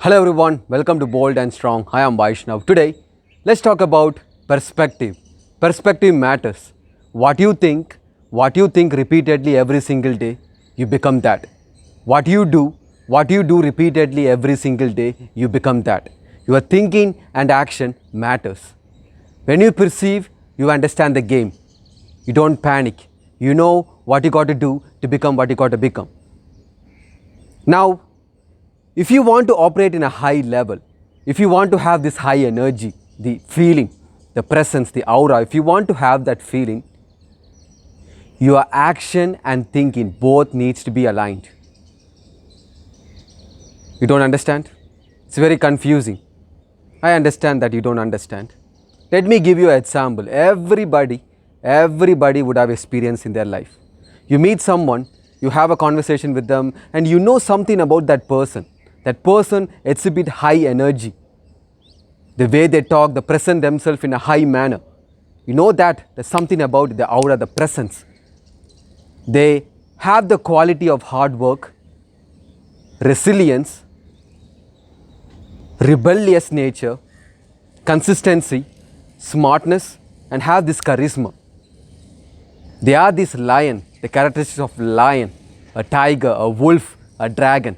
Hello everyone, welcome to Bold and Strong. I am Vaishnav. Today, let's talk about perspective. Perspective matters. What you think repeatedly every single day, you become that. What you do repeatedly every single day, you become that. Your thinking and action matters. When you perceive, you understand the game. You don't panic. You know what you got to do to become what you got to become. Now, if you want to operate in a high level, if you want to have this high energy, the feeling, the presence, the aura, if you want to have that feeling, your action and thinking both needs to be aligned. You don't understand? It's very confusing. I understand that you don't understand. Let me give you an example. Everybody would have experience in their life. You meet someone, you have a conversation with them, and you know something about that person. That person exhibit high energy. The way they talk, they present themselves in a high manner. You know that there's something about the aura, the presence. They have the quality of hard work, resilience, rebellious nature, consistency, smartness, and have this charisma. They are this lion, the characteristics of lion, a tiger, a wolf, a dragon.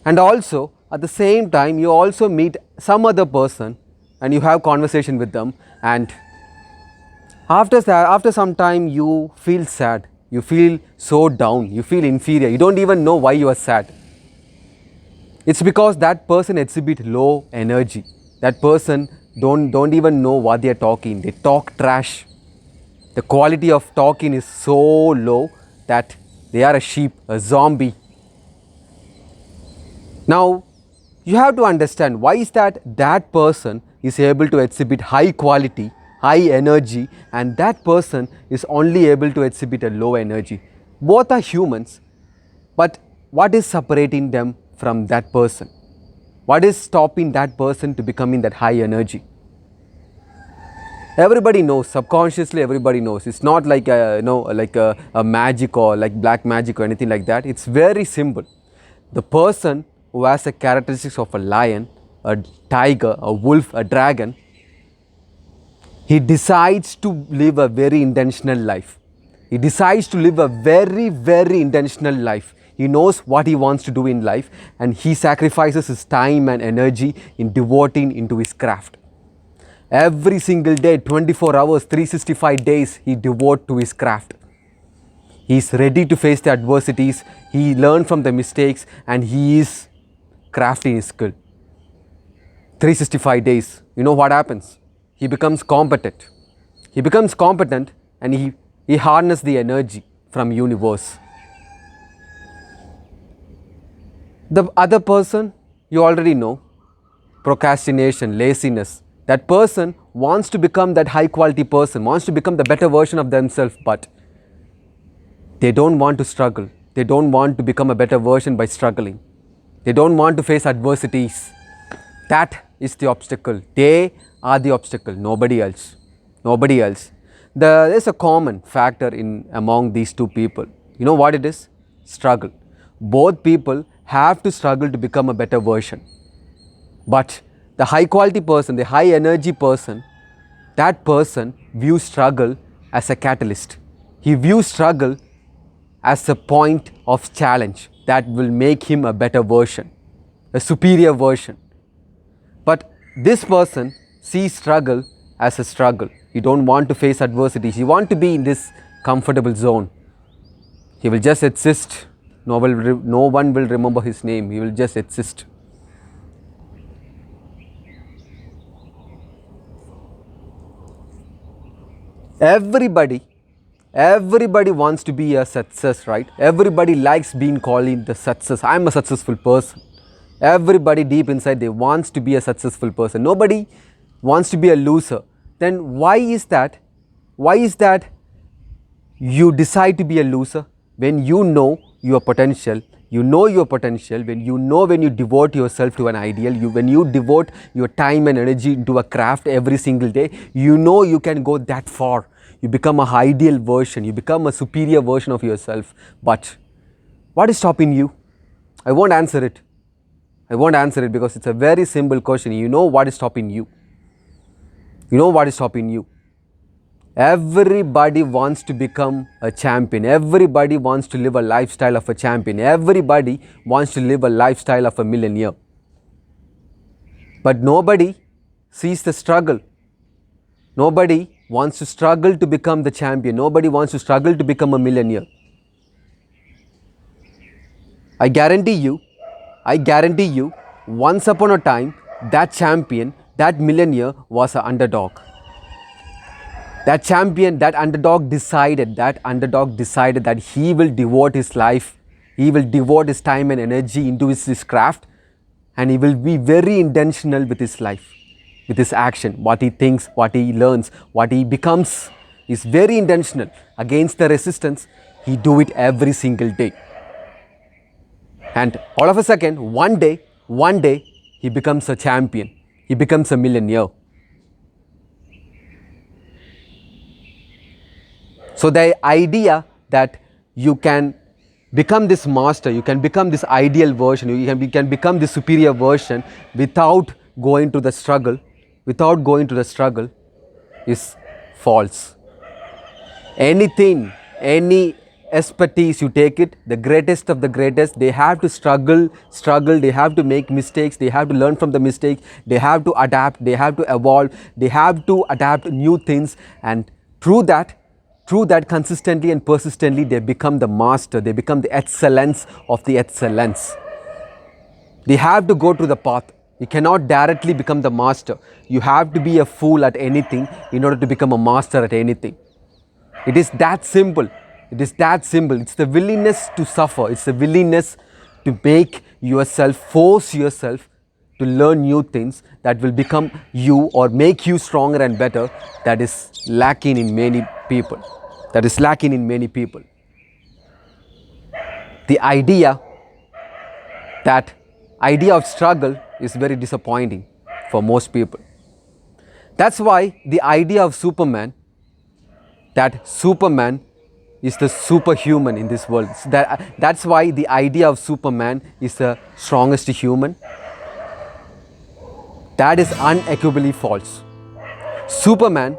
And also, at the same time, you also meet some other person and you have conversation with them, and after some time you feel sad, you feel so down, you feel inferior, you don't even know why you are sad. It's because that person exhibit low energy. That person don't even know what they are talking. They talk trash. The quality of talking is so low that they are a sheep, a zombie. Now, you have to understand why is that person is able to exhibit high quality, high energy, and that person is only able to exhibit a low energy. Both are humans, but what is separating them from that person? What is stopping that person to becoming that high energy? Everybody knows, subconsciously everybody knows. It's not like a magic or like black magic or anything like that. It's very simple. The person who has the characteristics of a lion, a tiger, a wolf, a dragon, he decides to live a very intentional life. He decides to live a very, very intentional life. He knows what he wants to do in life, and he sacrifices his time and energy in devoting into his craft. Every single day, 24 hours, 365 days, he devotes to his craft. He is ready to face the adversities, he learns from the mistakes, and he is crafting his skill. 365 days, you know what happens? He becomes competent. He becomes competent and he harnesses the energy from universe. The other person, you already know, procrastination, laziness. That person wants to become that high quality person, wants to become the better version of themselves, but they don't want to struggle. They don't want to become a better version by struggling. They don't want to face adversities. That is the obstacle. They are the obstacle, nobody else. Nobody else. There is a common factor among these two people. You know what it is? Struggle. Both people have to struggle to become a better version. But the high quality person, the high energy person, that person views struggle as a catalyst. He views struggle as a point of challenge that will make him a better version, a superior version. But this person sees struggle as a struggle. He don't want to face adversities. He wants to be in this comfortable zone. He will just exist. No one will remember his name. He will just exist. Everybody wants to be a success, right? Everybody likes being called the success. I'm a successful person. Everybody deep inside, they wants to be a successful person. Nobody wants to be a loser. Then why is that? Why is that you decide to be a loser when you know your potential? You know your potential when you devote yourself to an ideal, when you devote your time and energy into a craft every single day, you know you can go that far. You become an ideal version, you become a superior version of yourself. But what is stopping you? I won't answer it. I won't answer it because it's a very simple question. You know what is stopping you. You know what is stopping you. Everybody wants to become a champion. Everybody wants to live a lifestyle of a champion. Everybody wants to live a lifestyle of a millionaire. But nobody sees the struggle. Nobody wants to struggle to become the champion. Nobody wants to struggle to become a millionaire. I guarantee you, once upon a time, that champion, that millionaire was an underdog. That champion, that underdog decided that he will devote his life, he will devote his time and energy into his craft, and he will be very intentional with his life, with his action, what he thinks, what he learns, what he becomes is very intentional. Against the resistance, he do it every single day. And all of a sudden, one day, he becomes a champion. He becomes a millionaire. So the idea that you can become this master, you can become this ideal version, you can become this superior version without going to the struggle, is false. Anything, any expertise you take it, the greatest of the greatest, they have to struggle, they have to make mistakes, they have to learn from the mistake, they have to adapt, they have to evolve, they have to adapt new things, and through that consistently and persistently, they become the master, they become the excellence of the excellence. They have to go through the path. You cannot directly become the master. You have to be a fool at anything in order to become a master at anything. It is that simple. It's the willingness to suffer. It's the willingness to make yourself, force yourself to learn new things that will become you or make you stronger and better, that is lacking in many people. The idea of struggle is very disappointing for most people. That's why the idea of Superman, that Superman is the superhuman in this world. That's why the idea of Superman is the strongest human. That is unequivocally false. Superman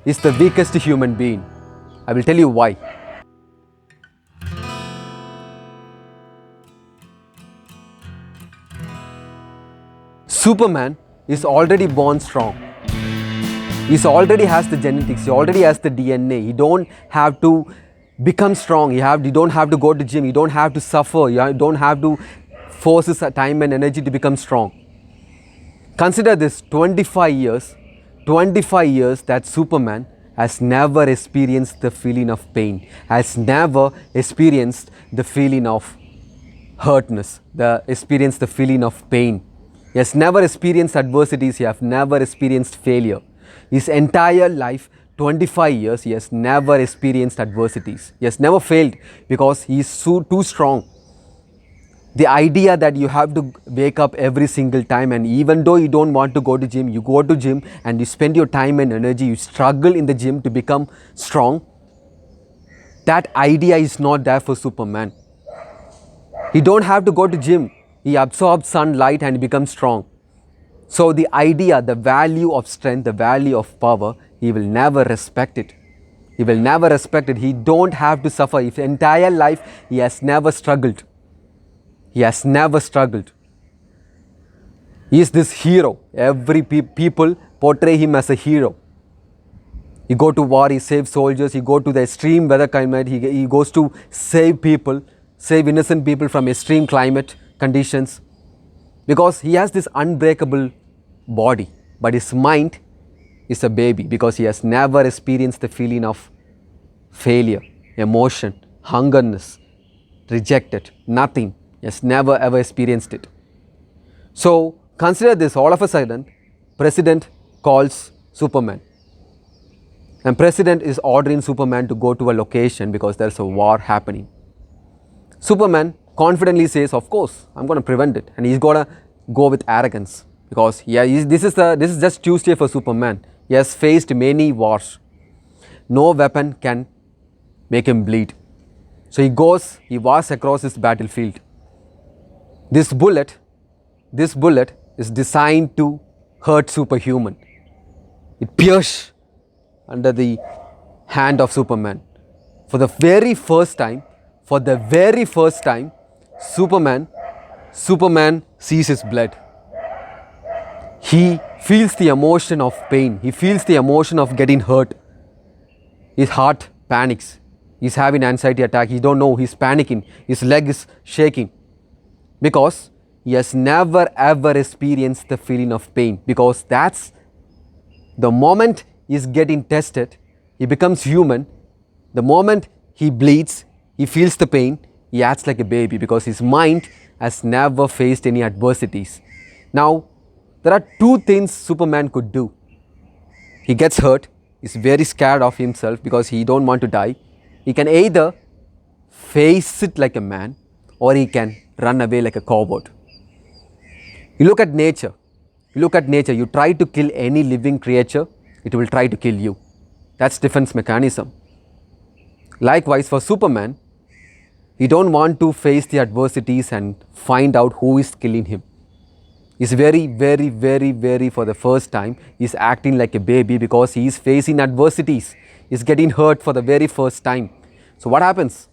is the weakest human being. I will tell you why. Superman is already born strong. He already has the genetics, he already has the DNA. He don't have to become strong. You don't have to go to gym. You don't have to suffer. You don't have to force his time and energy to become strong. Consider this, 25 years that Superman has never experienced the feeling of pain, has never experienced the feeling of hurtness, experienced the feeling of pain. He has never experienced adversities, he has never experienced failure. His entire life, 25 years, he has never experienced adversities. He has never failed because he is too strong. The idea that you have to wake up every single time, and even though you don't want to go to gym, you go to gym and you spend your time and energy, you struggle in the gym to become strong. That idea is not there for Superman. He don't have to go to gym. He absorbs sunlight and becomes strong. So the idea, the value of strength, the value of power, he will never respect it. He will never respect it. He don't have to suffer. His entire life, he has never struggled. He has never struggled. He is this hero. Every people portray him as a hero. He go to war, he saves soldiers, he go to the extreme weather climate, he goes to save people, save innocent people from extreme climate conditions, because he has this unbreakable body, but his mind is a baby because he has never experienced the feeling of failure, emotion, hungerness, rejected, nothing. He has never ever experienced it. So consider this, all of a sudden, President calls Superman. And President is ordering Superman to go to a location because there's a war happening. Superman confidently says, of course, I'm going to prevent it. And he's going to go with arrogance because this is just Tuesday for Superman. He has faced many wars. No weapon can make him bleed. So he walks across this battlefield. This bullet this bullet is designed to hurt superhuman. It pierces under the hand of Superman. For the very first time, Superman sees his blood. He feels the emotion of pain. He feels the emotion of getting hurt. His heart panics. He's having anxiety attack. He don't know. He's panicking. His leg is shaking because he has never ever experienced the feeling of pain, because that's the moment he's getting tested. He becomes human. The moment he bleeds, he feels the pain, he acts like a baby because his mind has never faced any adversities. Now, there are two things Superman could do. He gets hurt, he's very scared of himself because he don't want to die. He can either face it like a man or he can run away like a coward. You look at nature. You try to kill any living creature, it will try to kill you. That's defense mechanism. Likewise, for Superman, he don't want to face the adversities and find out who is killing him. He's very, for the first time, he's acting like a baby because he is facing adversities. He's getting hurt for the very first time. So what happens?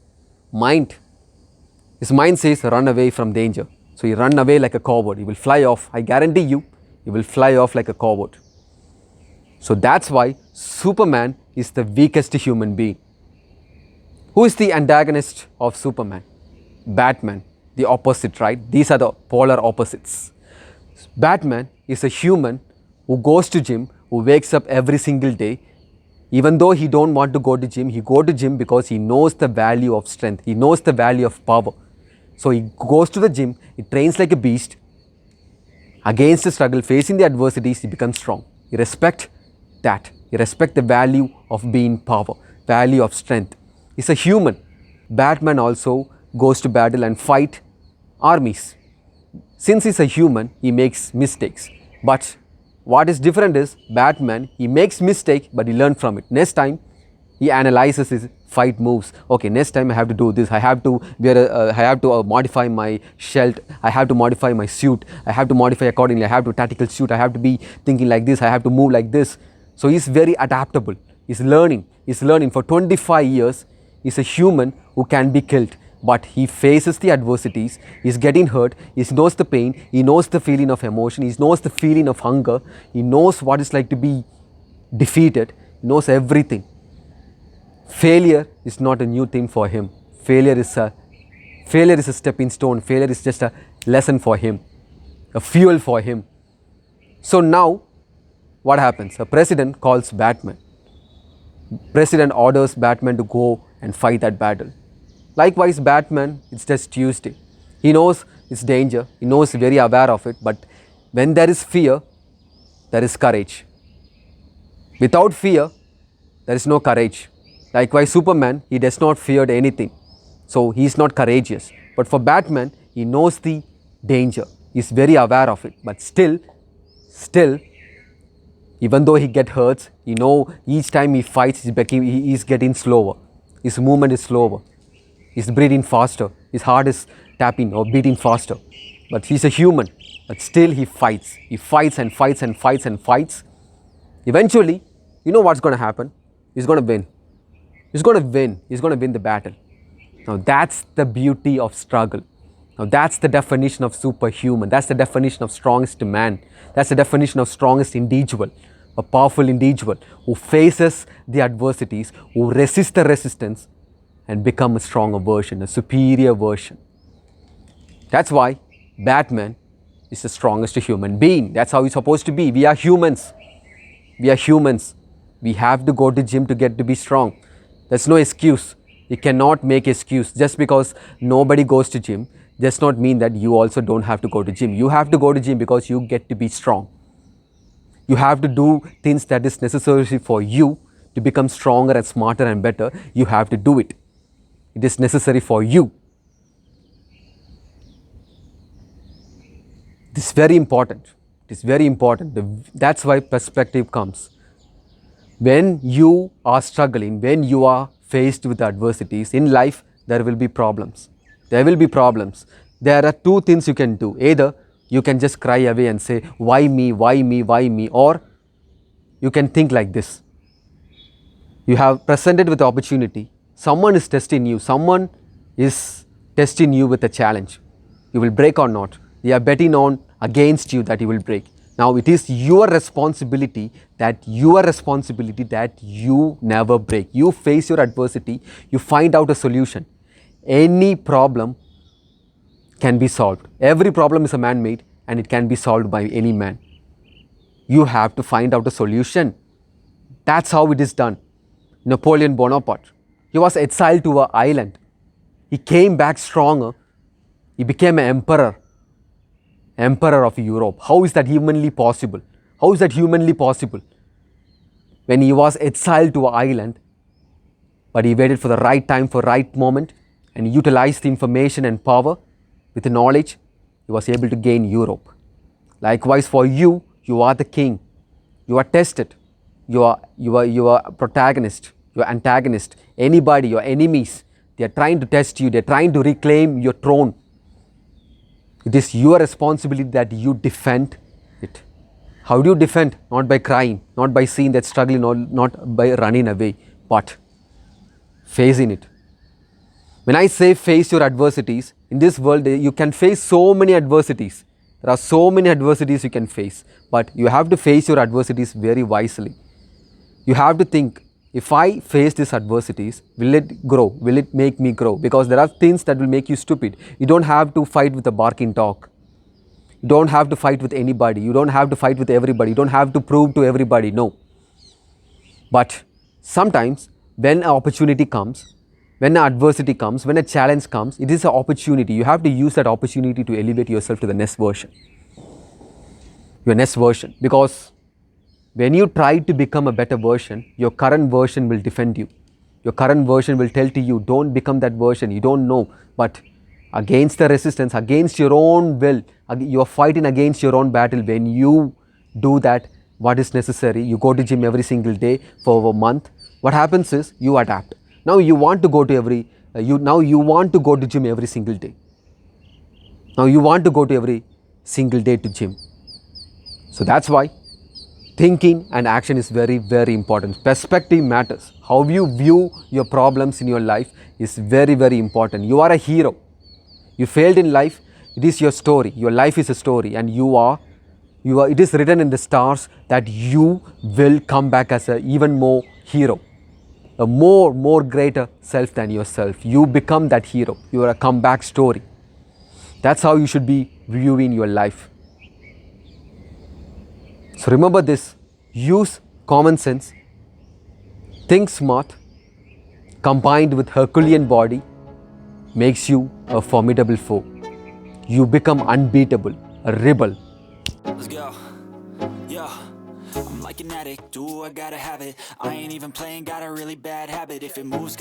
His mind says, run away from danger. So he run away like a coward. He will fly off. I guarantee you, he will fly off like a coward. So that's why Superman is the weakest human being. Who is the antagonist of Superman? Batman, the opposite, right? These are the polar opposites. Batman is a human who goes to gym, who wakes up every single day. Even though he don't want to go to gym, he go to gym because he knows the value of strength. He knows the value of power. So he goes to the gym, he trains like a beast. Against the struggle, facing the adversities, he becomes strong. He respects that. He respects the value of being power, value of strength. He's a human. Batman also goes to battle and fight armies. Since he's a human, he makes mistakes. But what is different is Batman, he makes mistake, but he learns from it. Next time, he analyzes his fight moves. Okay, next time I have to do this. I have to modify my shelter. I have to modify my suit. I have to modify accordingly. I have to tactical suit. I have to be thinking like this. I have to move like this. So he's very adaptable. He's learning. For 25 years. He's a human who can be killed. But he faces the adversities. He's getting hurt. He knows the pain. He knows the feeling of emotion. He knows the feeling of hunger. He knows what it's like to be defeated. He knows everything. Failure is not a new thing for him. Failure is a stepping stone. Failure is just a lesson for him, a fuel for him. So now, what happens? A president calls Batman. President orders Batman to go and fight that battle. Likewise, Batman, it's just Tuesday. He knows it's danger. He knows very aware of it. But when there is fear, there is courage. Without fear, there is no courage. Likewise, Superman, he does not fear anything. So he is not courageous. But for Batman, he knows the danger. He is very aware of it. But still, even though he gets hurt, you know, each time he fights, he is getting slower. His movement is slower. He's breathing faster. His heart is tapping or beating faster. But he's a human. But still he fights. He fights and fights and fights and fights. Eventually, you know what's going to happen? He's going to win. He's going to win. He's going to win the battle. Now that's the beauty of struggle. Now that's the definition of superhuman. That's the definition of strongest man. That's the definition of strongest individual. A powerful individual who faces the adversities, who resists the resistance and become a stronger version, a superior version. That's why Batman is the strongest human being. That's how he's supposed to be. We are humans. We are humans. We have to go to gym to get to be strong. There's no excuse. You cannot make excuse. Just because nobody goes to gym does not mean that you also don't have to go to gym. You have to go to gym because you get to be strong. You have to do things that is necessary for you to become stronger and smarter and better. You have to do it. It is necessary for you. It is very important. It is very important. That's why perspective comes. When you are struggling, when you are faced with adversities in life, there will be problems. There will be problems. There are two things you can do. Either You can just cry away and say, why me, why me, why me? Or you can think like this. You have presented with the opportunity. Someone is testing you. Someone is testing you with a challenge. You will break or not. They are betting on against you that you will break. Now it is your responsibility that you never break. You face your adversity. You find out a solution. Any problem can be solved. Every problem is a man-made and it can be solved by any man. You have to find out a solution. That's how it is done. Napoleon Bonaparte, he was exiled to an island. He came back stronger. He became an emperor of Europe. How is that humanly possible? How is that humanly possible? When he was exiled to an island, but he waited for the right time, for right moment, and he utilized the information and power with the knowledge, he was able to gain Europe. Likewise for you, you are the king. You are tested. You are protagonist. You are antagonist. Anybody, your enemies, they are trying to test you. They are trying to reclaim your throne. It is your responsibility that you defend it. How do you defend? Not by crying, not by seeing that struggling, not by running away, but facing it. When I say face your adversities, in this world you can face so many adversities. There are so many adversities you can face, but you have to face your adversities very wisely. You have to think, if I face these adversities, will it grow? Will it make me grow? Because there are things that will make you stupid. You don't have to fight with a barking dog. You don't have to fight with anybody. You don't have to fight with everybody. You don't have to prove to everybody, no. But sometimes when an opportunity comes, when an adversity comes, when a challenge comes, it is an opportunity. You have to use that opportunity to elevate yourself to the next version. Your next version. Because when you try to become a better version, your current version will defend you. Your current version will tell to you, don't become that version. You don't know. But against the resistance, against your own will, you are fighting against your own battle. When you do that, what is necessary? You go to gym every single day for a month. What happens is you adapt. Now you want to go to gym every single day. Now you want to go to every single day to gym. So that's why thinking and action is very, very important. Perspective matters. How you view your problems in your life is very, very important. You are a hero. You failed in life. It is your story. Your life is a story, and it is written in the stars that you will come back as an even more hero. A more greater self than yourself. You become that hero. You are a comeback story. That's how you should be viewing your life. So remember this. Use common sense. Think smart. Combined with Herculean body makes you a formidable foe. You become unbeatable, a rebel. Let's go. Yeah. I'm like an addict, do I gotta have it. I ain't even playing, got a really bad habit. If it moves